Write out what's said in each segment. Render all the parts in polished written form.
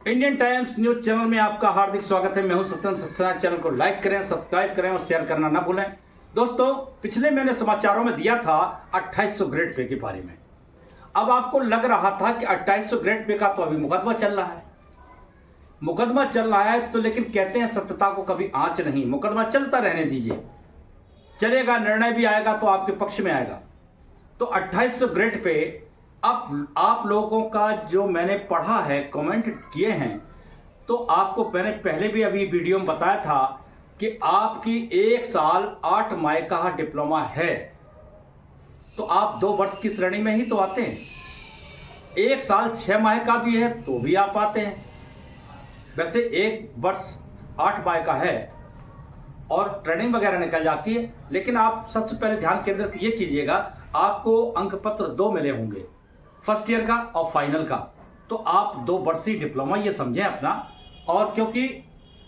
Indian times news channel में आपका हार्दिक स्वागत है। मैं हूं सत्यन सक्सेना। चैनल को लाइक करें, सब्सक्राइब करें और शेयर करना ना भूलें। दोस्तों, पिछले मैंने समाचारों में दिया था 2800 ग्रेड पे के बारे में। अब आपको लग रहा था कि 2800 ग्रेड पे का तो अभी मुकदमा चल रहा है, मुकदमा चल रहा है तो लेकिन कहते हैं सत्यता को कभी आंच नहीं। मुकदमा चलता रहने दीजिए, चलेगा, निर्णय भी आएगा तो आपके पक्ष में आएगा। तो 2800 ग्रेड पे अब आप लोगों का जो मैंने पढ़ा है, कमेंट किए हैं, तो आपको मैंने पहले भी अभी वीडियो में बताया था कि आपकी 1 साल 8 माह का डिप्लोमा है तो आप 2 वर्ष की श्रेणी में ही तो आते हैं। 1 साल 6 माह का भी है तो भी आप आते हैं। वैसे 1 वर्ष 8 माह का है और ट्रेनिंग वगैरह निकल जाती है, लेकिन आप सबसे पहले ध्यान केंद्रित ये कीजिएगा, आपको अंक पत्र 2 मिले होंगे, फर्स्ट ईयर का और फाइनल का। तो आप 2 वर्षीय डिप्लोमा ये समझें अपना। और क्योंकि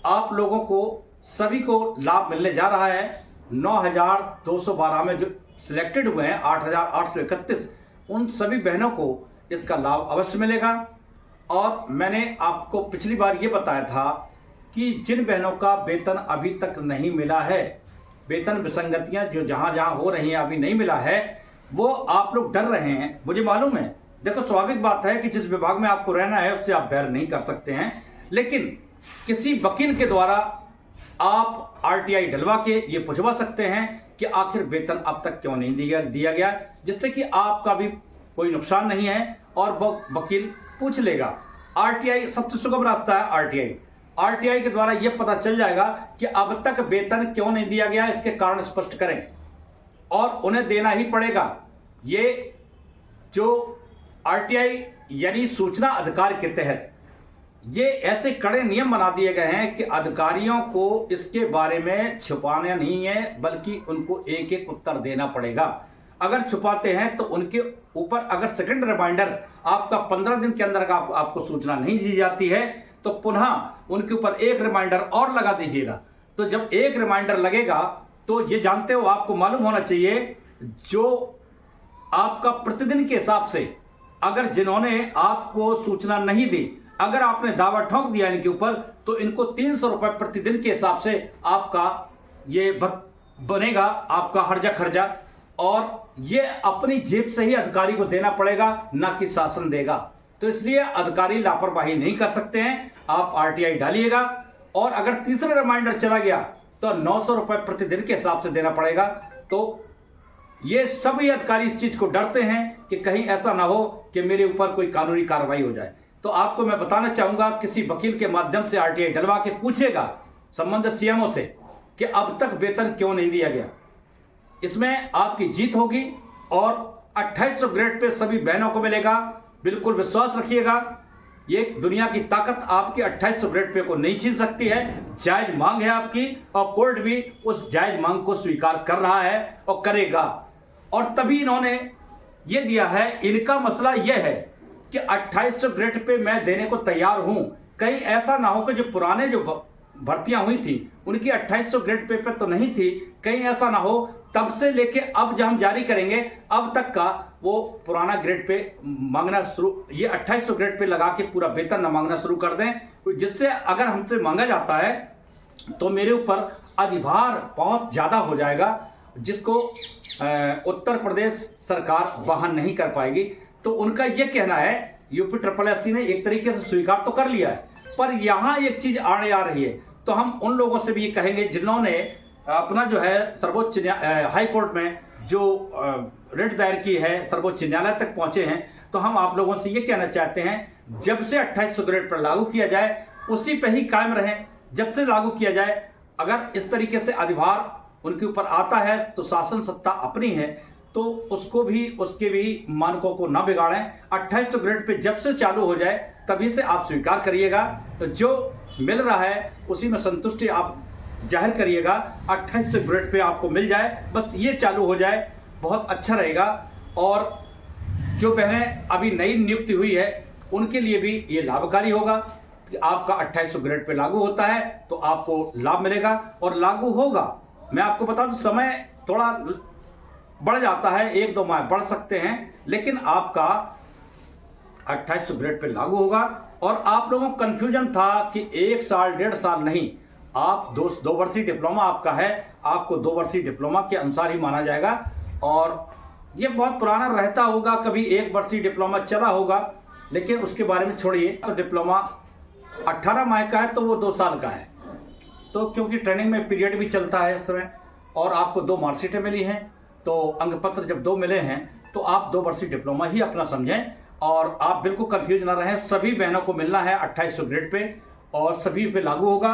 आप लोगों को सभी को लाभ मिलने जा रहा है, 9212 में जो सिलेक्टेड हुए हैं 8831, उन सभी बहनों को इसका लाभ अवश्य मिलेगा। और मैंने आपको पिछली बार ये बताया था कि जिन बहनों का वेतन अभी तक नहीं मिला है, वेतन विसंगतियां जो जहां जहां हो रही हैं अभी नहीं मिला है, वो आप लोग डर रहे हैं, मुझे मालूम है। देखो, स्वाभाविक बात है कि जिस विभाग में आपको रहना है उससे आप बैर नहीं कर सकते हैं, लेकिन किसी वकील के द्वारा आप आरटीआई डलवा के ये पूछवा सकते हैं कि आखिर वेतन अब तक क्यों नहीं दिया गया, जिससे कि आपका भी कोई नुकसान नहीं है और वो वकील पूछ लेगा। आरटीआई सबसे सुगम रास्ता है। आरटीआई के द्वारा यह पता चल जाएगा कि अब तक वेतन क्यों नहीं दिया गया, इसके कारण स्पष्ट करें और उन्हें देना ही पड़ेगा। ये जो आरटीआई यानी सूचना अधिकार के तहत ये ऐसे कड़े नियम बना दिए गए हैं कि अधिकारियों को इसके बारे में छुपाना नहीं है, बल्कि उनको एक एक उत्तर देना पड़ेगा। अगर छुपाते हैं तो उनके ऊपर अगर सेकंड रिमाइंडर आपका 15 दिन के अंदर आपको सूचना नहीं दी जाती है तो पुनः उनके ऊपर एक रिमाइंडर और लगा दीजिएगा। तो जब एक रिमाइंडर लगेगा तो ये जानते हो, आपको मालूम होना चाहिए, जो आपका प्रतिदिन के हिसाब से अगर जिन्होंने आपको सूचना नहीं दी, अगर आपने दावा ठोक दिया इनके ऊपर, तो इनको 300 रुपए प्रतिदिन के हिसाब से आपका ये बनेगा आपका हर्जा खर्जा, और ये अपनी जेब से ही अधिकारी को देना पड़ेगा, ना कि शासन देगा। तो इसलिए अधिकारी लापरवाही नहीं कर सकते हैं। आप आरटीआई डालिएगा और अगर तीसरा रिमाइंडर चला गया तो 900 रुपए प्रतिदिन के हिसाब से देना पड़ेगा। तो ये सभी अधिकारी इस चीज को डरते हैं कि कहीं ऐसा ना हो कि मेरे ऊपर कोई कानूनी कार्रवाई हो जाए। तो आपको मैं बताना चाहूंगा, किसी वकील के माध्यम से आरटीआई डलवा के पूछेगा संबंधित सीएमओ से कि अब तक वेतन क्यों नहीं दिया गया। इसमें आपकी जीत होगी और 2800 ग्रेड पे सभी बहनों को मिलेगा। बिल्कुल विश्वास रखिएगा, ये दुनिया की ताकत आपकी 2800 ग्रेड पे को नहीं छीन सकती है। जायज मांग है आपकी और कोर्ट भी उस जायज मांग को स्वीकार कर रहा है और करेगा। और तभी इन्होंने ये दिया है। इनका मसला यह है कि 2800 ग्रेड पे मैं देने को तैयार हूं। कहीं ऐसा ना हो कि जो पुराने जो भर्तियां हुई थी उनकी 2800 ग्रेड पे तो नहीं थी, कहीं ऐसा ना हो तब से लेके अब जब हम जारी करेंगे अब तक का वो पुराना ग्रेड पे मांगना शुरू, ये 2800 ग्रेड पे लगा के पूरा वेतन न मांगना शुरू कर दें, जिससे अगर हमसे मांगा जाता है तो मेरे ऊपर अधिभार बहुत ज्यादा हो जाएगा, जिसको उत्तर प्रदेश सरकार वहन नहीं कर पाएगी। तो उनका यह कहना है, यूपी SSS ने एक तरीके से स्वीकार तो कर लिया है, पर यहां एक चीज आने आ रही है। तो हम उन लोगों से भी ये कहेंगे जिन्होंने अपना जो है सर्वोच्च हाई कोर्ट में जो रिट दायर की है, सर्वोच्च न्यायालय तक पहुंचे हैं, तो हम आप लोगों से ये कहना चाहते हैं, जब से 2800 ग्रेड पर लागू किया जाए उसी पे ही कायम रहें। जब से लागू किया जाए, अगर इस तरीके से अधिभार उनके ऊपर आता है तो शासन सत्ता अपनी है, तो उसको भी, उसके भी मानकों को ना बिगाड़ें। 2800 ग्रेड पे जब से चालू हो जाए तभी से आप स्वीकार करिएगा। तो जो मिल रहा है उसी में संतुष्टि आप जाहिर करिएगा। 2800 ग्रेड पे आपको मिल जाए, बस ये चालू हो जाए, बहुत अच्छा रहेगा। और जो बहनें अभी नई नियुक्ति हुई है उनके लिए भी ये लाभकारी होगा कि आपका 2800 ग्रेड पे लागू होता है तो आपको लाभ मिलेगा और लागू होगा। मैं आपको बता दूं, समय थोड़ा बढ़ जाता है, 1-2 माह बढ़ सकते हैं, लेकिन आपका 2800 ग्रेड पे लागू होगा और आप लोगों को कंफ्यूजन था कि 1 साल 1.5 साल नहीं, आप 2 वर्षीय डिप्लोमा आपका है, आपको 2 वर्षीय डिप्लोमा के अनुसार ही माना जाएगा। और ये बहुत पुराना रहता होगा, कभी 1 वर्षीय डिप्लोमा चला होगा, लेकिन उसके बारे में छोड़िए। तो डिप्लोमा 18 माह का है तो वो 2 साल का है, तो क्योंकि ट्रेनिंग में पीरियड भी चलता है इस समय, और आपको 2 मार्कशीटें मिली हैं, तो अंक पत्र जब 2 मिले हैं तो आप 2 वर्षीय डिप्लोमा ही अपना समझें। और आप बिल्कुल कंफ्यूज ना रहें, सभी बहनों को मिलना है 2800 ग्रेड पे और सभी पे लागू होगा।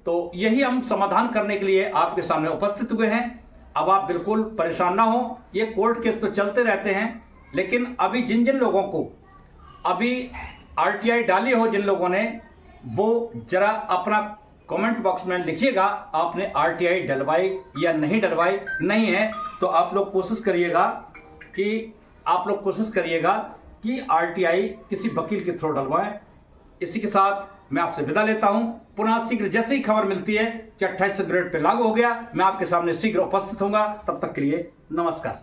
तो यही हम समाधान करने के लिए आपके सामने उपस्थित हुए हैं। अब आप बिल्कुल परेशान ना हो, ये कोर्ट केस तो चलते रहते हैं, लेकिन अभी जिन जिन लोगों को अभी RTI डाली हो, जिन लोगों ने, वो जरा अपना कमेंट बॉक्स में लिखिएगा आपने RTI डलवाई या नहीं डलवाई। नहीं है तो आप लोग कोशिश करिएगा कि RTI किसी वकील के थ्रू डलवाएं। इसी के साथ मैं आपसे विदा लेता हूं। पुनः शीघ्र जैसे ही खबर मिलती है कि 2800 ग्रेड पे लागू हो गया, मैं आपके सामने शीघ्र उपस्थित होऊंगा। तब तक के लिए नमस्कार।